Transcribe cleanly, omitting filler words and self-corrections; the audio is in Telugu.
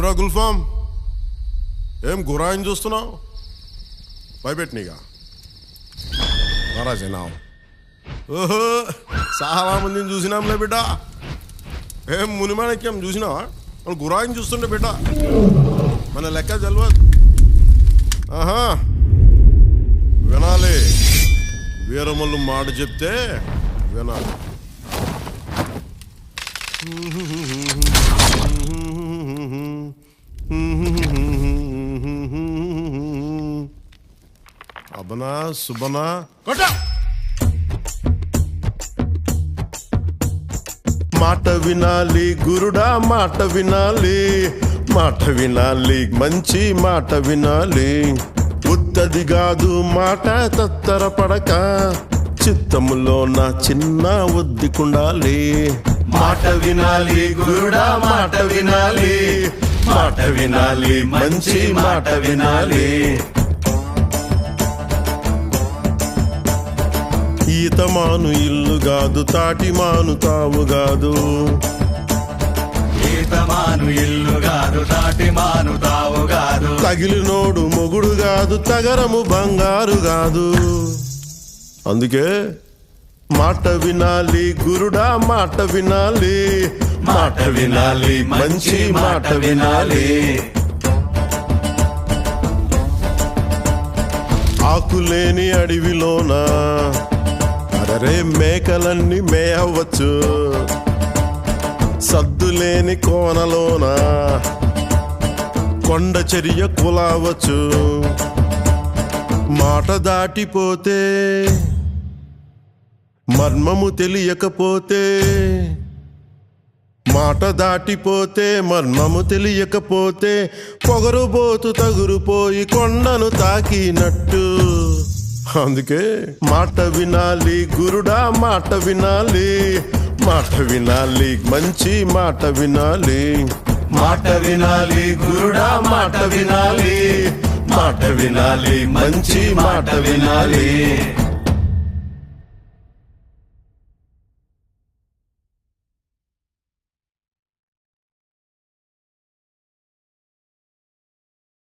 ఏంద్రా గుల్ఫామ్, ఏం గురాయిని చూస్తున్నావు? భయపెట్టినీగా మహారాజేనా? ఓహో, చాలా మందిని చూసినాంలే బిడ్డ. ఏం మునిమాణిక్యం చూసినావా? మనం గురాయిని చూస్తుండే బిడ్డ, మన లెక్క తెలియదు. ఆహా, వినాలి. వీరమల్లు మాట చెప్తే వినాలి. అబనా సుబనా కొట్ట. మాట వినాలి గురుడా, మాట వినాలి, మాట వినాలి, మంచి మాట వినాలి. ఉత్తది కాదు మాట తత్తర పడక, చిత్తములో నా చిన్న ఒద్దికుండాలి. మాట వినాలి గురుడా, మాట వినాలి, మాట వినాలి, మంచి మాట వినాలి. ఈతమాను ఇల్లు కాదు, తాటిమాను తావు కాదు. ఈతమాను ఇల్లు కాదు, తాటిమాను తావు కాదు. తగిలినోడు మొగుడు కాదు, తగరము బంగారు కాదు. అందుకే మాట వినాలి గురుడా, మాట వినాలి, మాట వినాలి, మంచి మాట వినాలి. ఆకులేని అడవిలోనా అరే మేకలన్నీ మేయవచ్చు, సద్దులేని కోనలోన కొండ చర్య కులావచ్చు. మాట దాటిపోతే, మర్మము తెలియకపోతే, మాట దాటిపోతే మర్మము తెలియకపోతే, పొగరుబోతు తగురుపోయి కొండను తాకినట్టు. అందుకే మాట వినాలి గురుడా, మాట వినాలి, మాట వినాలి, మంచి మాట వినాలి. మాట వినాలి గురుడా, మాట వినాలి, మాట వినాలి, మంచి మాట వినాలి.